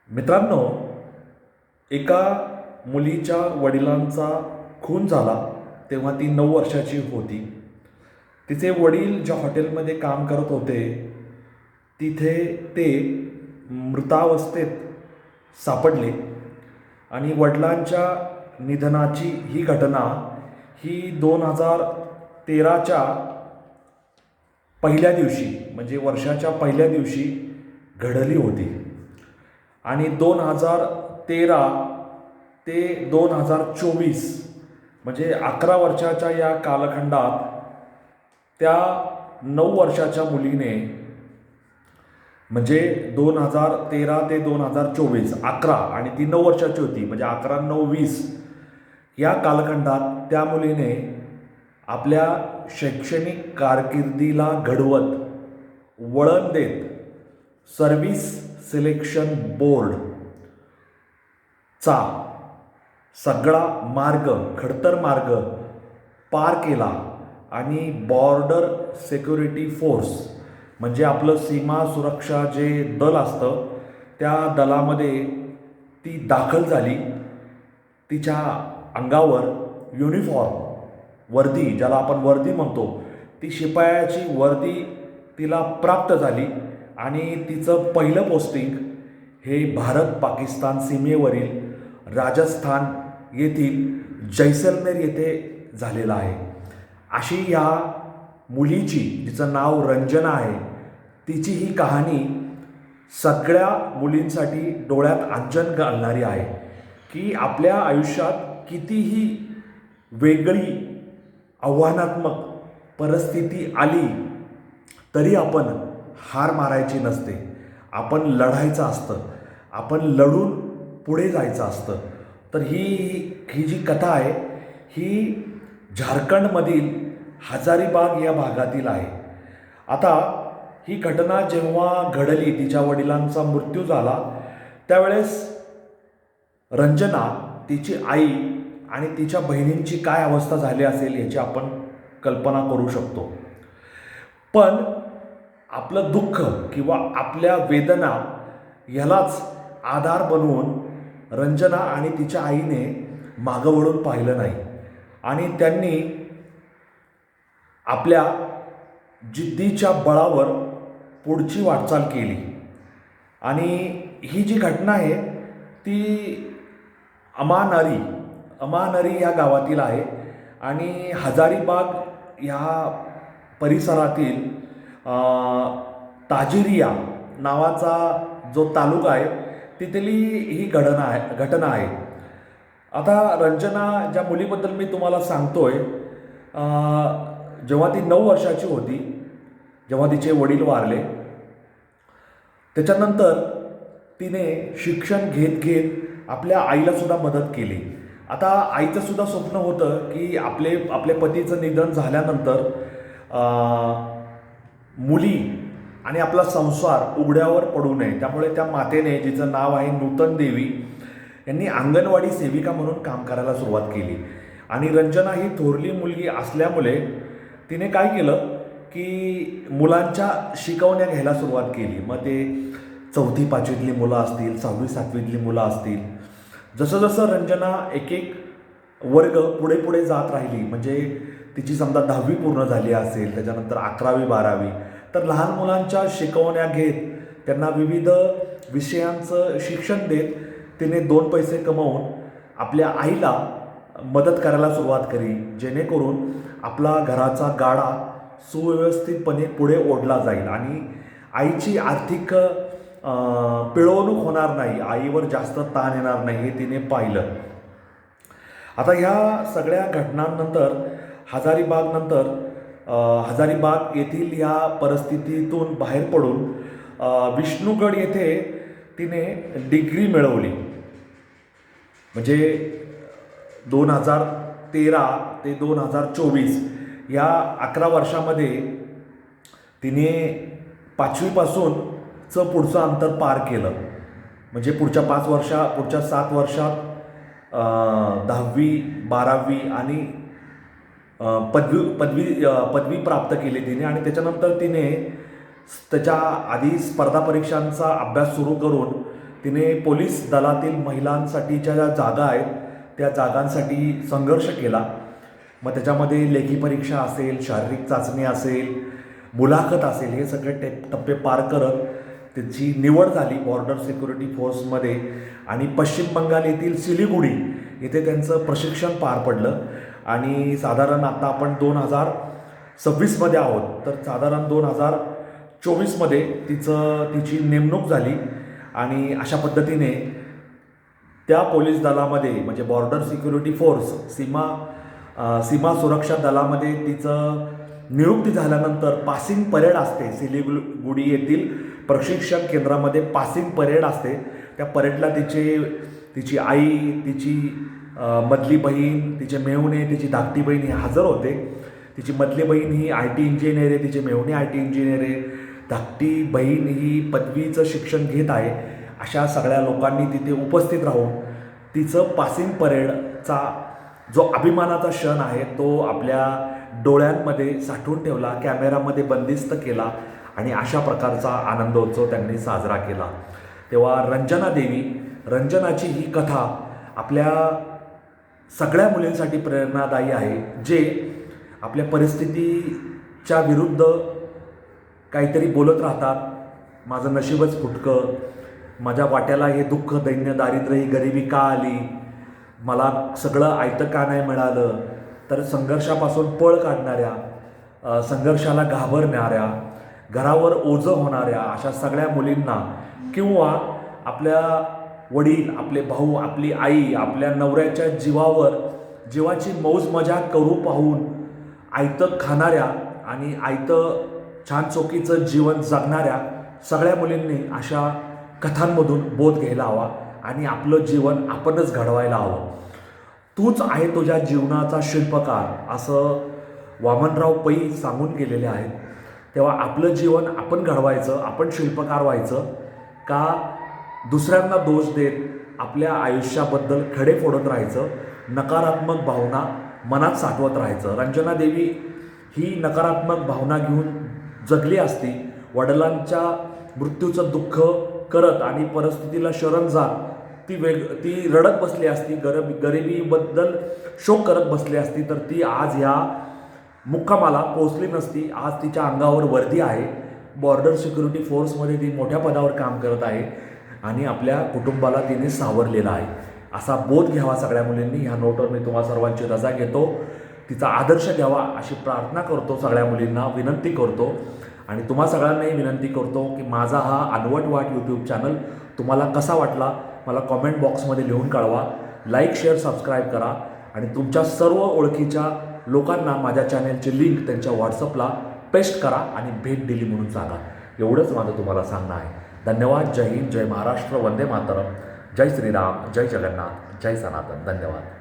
मित्रांनो, एका मुलीच्या वडिलांचा खून झाला तेव्हा ती 9 वर्षाची होती. तिचे वडील ज्या हॉटेलमध्ये काम करत होते तिथे ते मृतावस्थेत सापडले आणि वडिलांच्या निधनाची ही घटना ही 2013च्या पहिल्या दिवशी म्हणजे वर्षाच्या पहिल्या दिवशी घडली होती. आणि 2013 ते 2024 म्हणजे 11 वर्षाच्या या कालखंडात त्या 9 वर्षाच्या मुलीने म्हणजे 2013 ते 2024 11 आणि ती 9 वर्षाची होती म्हणजे 11, 9, 20 या कालखंडात त्या मुलीने आपल्या शैक्षणिक कारकिर्दीला घडवत वळण देत सर्व्हिस सिलेक्शन बोर्डचा सगळा मार्ग खडतर मार्ग पार केला आणि बॉर्डर सिक्युरिटी फोर्स म्हणजे आपलं सीमा सुरक्षा जे दल असतं त्या दलामध्ये ती दाखल झाली. तिच्या अंगावर युनिफॉर्म वर्दी ज्याला आपण वर्दी म्हणतो ती शिपायाची वर्दी तिला प्राप्त झाली आणि तिचं पहिलं पोस्टिंग हे भारत पाकिस्तान सीमेवरील राजस्थान येथील जैसलमेर येथे झालेलं आहे. अशी या मुलीची जिचं नाव रंजना आहे तिची ही कहाणी सगळ्या मुलींसाठी डोळ्यात अंजन घालणारी आहे की आपल्या आयुष्यात कितीही वेगळी आव्हानात्मक परिस्थिती आली तरी आपण हार मारायची नसते. आपण लढायचं असतं, आपण लढून पुढे जायचं असतं. तर ही जी कथा आहे ही झारखंडमधील हजारीबाग या भागातील आहे. आता ही घटना जेव्हा घडली तिच्या वडिलांचा मृत्यू झाला त्यावेळेस रंजना तिची आई आणि तिच्या बहिणींची काय अवस्था झाली असेल याची आपण कल्पना करू शकतो. पण आपलं दुःख किंवा आपल्या वेदना यालाच आधार बनवून रंजना आणि तिच्या आईने मागं वळून पाहिलं नाही आणि त्यांनी आपल्या जिद्दीच्या बळावर पुढची वाटचाल केली. आणि ही जी घटना आहे ती अमानरी या गावातील आहे आणि हजारीबाग ह्या परिसरातील ताजिरिया नावाचा जो तालुका आहे तिथली ही घटना आहे. आता रंजना ज्या मुलीबद्दल मी तुम्हाला सांगतोय जेव्हा ती 9 वर्षाची होती जेव्हा तिचे वडील वारले त्याच्यानंतर तिने शिक्षण घेत आपल्या आईलासुद्धा मदत केली. आता आईचं सुद्धा स्वप्न होतं की आपल्या पतीचं निधन झाल्यानंतर मुली आणि आपला संसार उघड्यावर पडू नये. त्यामुळे त्या मातेने जिचं नाव आहे नूतन देवी यांनी अंगणवाडी सेविका म्हणून काम करायला सुरुवात केली. आणि रंजना ही थोरली मुलगी असल्यामुळे तिने काय केलं की मुलांच्या शिकवण्या घ्यायला सुरुवात केली. मग ते 4थी 5वीतली मुलं असतील, 6वी 7वीतली मुलं असतील. जसं जसं रंजना एक वर्ग पुढे जात राहिली म्हणजे तिची समजा 10वी पूर्ण झाली असेल त्याच्यानंतर 11वी 12वी तर लहान मुलांच्या शिकवण्या घेत त्यांना विविध विषयांचं शिक्षण देत तिने 2 पैसे कमवून आपल्या आईला मदत करायला सुरुवात केली जेणेकरून आपला घराचा गाडा सुव्यवस्थितपणे पुढे ओढला जाईल आणि आईची आर्थिक पिळवणूक होणार नाही, आईवर जास्त ताण येणार नाही हे तिने पाहिलं. आता ह्या सगळ्या घटनांनंतर हजारीबाग येथील या परिस्थितीतून बाहेर पडून विष्णुगड येथे तिने डिग्री मिळवली. म्हणजे 2013 ते 2024 या 11 वर्षामध्ये तिने 5वीपासूनचं पुढचं अंतर पार केलं. म्हणजे पुढच्या 7 वर्षात 10वी 12वी आणि पदवी प्राप्त केली तिने. आणि त्याच्यानंतर तिने त्याच्या आधी स्पर्धा परीक्षांचा अभ्यास सुरू करून तिने पोलीस दलातील महिलांसाठीच्या ज्या जागा आहेत त्या जागांसाठी संघर्ष केला. मग त्याच्यामध्ये लेखी परीक्षा असेल, शारीरिक चाचणी असेल, मुलाखत असेल, हे सगळे टप्पे पार करत त्याची निवड झाली बॉर्डर सिक्युरिटी फोर्समध्ये आणि पश्चिम बंगाल येथील सिलिगुडी येथे त्यांचं प्रशिक्षण पार पडलं. आणि साधारण आता आपण 2026मध्ये आहोत, तर साधारण 2024मध्ये तिची नेमणूक झाली आणि अशा पद्धतीने त्या पोलीस दलामध्ये म्हणजे बॉर्डर सिक्युरिटी फोर्स सीमा सुरक्षा दलामध्ये तिचं नियुक्ती झाल्यानंतर पासिंग परेड असते. सिलिगुडी येथील प्रशिक्षण केंद्रामध्ये पासिंग परेड असते. त्या परेडला तिची आई, तिची मधली बहीण, तिचे मेहुणे, तिची धाकटी बहीण हे हजर होते. तिची मधली बहीण ही IT इंजिनियर आहे, तिचे मेहुणे IT इंजिनियर आहे, धाकटी बहीण ही पदवीचं शिक्षण घेत आहे. अशा सगळ्या लोकांनी तिथे उपस्थित राहून तिचं पासिंग परेडचा जो अभिमानाचा क्षण आहे तो आपल्या डोळ्यांमध्ये साठवून ठेवला, कॅमेरामध्ये बंदिस्त केला आणि अशा प्रकारचा आनंदोत्सव त्यांनी साजरा केला. तेव्हा रंजनाची ही कथा आपल्या सगळ्या मुलींसाठी प्रेरणादायी आहे, जे आपल्या परिस्थितीच्या विरुद्ध काहीतरी बोलत राहतात. माझं नशीबच फुटकं, माझ्या वाट्याला हे दुःख, दैन्य, दारिद्र्य, ही गरिबी का आली, मला सगळं आयतं का नाही मिळालं. तर संघर्षापासून पळ काढणाऱ्या, संघर्षाला घाबरणाऱ्या, घरावर ओझं होणाऱ्या अशा सगळ्या मुलींना किंवा आपल्या वडील, आपले भाऊ, आपली आई, आपल्या नवऱ्याच्या जीवाची मौज मजा करू पाहून आयतं खाणाऱ्या आणि आयतं छान चोखीचं जीवन जगणाऱ्या सगळ्या मुलींनी अशा कथांमधून बोध घ्यायला हवा आणि आपलं जीवन आपणच घडवायला हवं. तूच आहे तुझ्या जीवनाचा शिल्पकार असं वामनराव पै सांगून गेलेले आहेत. तेव्हा आपलं जीवन आपण घडवायचं, आपण शिल्पकार व्हायचं का दुसऱ्यांना दोष देत आपल्या आयुष्याबद्दल खडे फोडत राहायचं, नकारात्मक भावना मनात साठवत राहायचं. रंजना देवी ही नकारात्मक भावना घेऊन जगली असती, वडिलांच्या मृत्यूचं दुःख करत आणि परिस्थितीला शरण जात ती रडत बसली असती, गरिबीबद्दल शोक करत बसली असती, तर ती आज ह्या मुक्कामाला पोचली नसती. आज तिच्या अंगावर वर्दी आहे, बॉर्डर सिक्युरिटी फोर्समध्ये ती मोठ्या पदावर काम करत आहे आणि आपल्या कुटुंबाला तिने सावरलेला आहे. असा बोध घ्यावा सगळ्या मुलींनी. ह्या नोटवर मी तुम्हा सर्वांची रजा घेतो. तिचा आदर्श घ्यावा अशी प्रार्थना करतो, सगळ्या मुलींना विनंती करतो आणि तुम्हा सगळ्यांनाही विनंती करतो की माझा हा अनवट वाट यूट्यूब चॅनल तुम्हाला कसा वाटला मला कॉमेंट बॉक्समध्ये लिहून कळवा. लाईक, शेअर, सबस्क्राईब करा आणि तुमच्या सर्व ओळखीच्या लोकांना माझ्या चॅनलची लिंक त्यांच्या व्हॉट्सअपला पेस्ट करा आणि भेट दिली म्हणून सांगा. एवढंच माझं तुम्हाला सांगणं आहे. धन्यवाद. जय हिंद, जय महाराष्ट्र, वंदे मातरम, जय श्रीराम, जय जगन्नाथ, जय सनातन. धन्यवाद.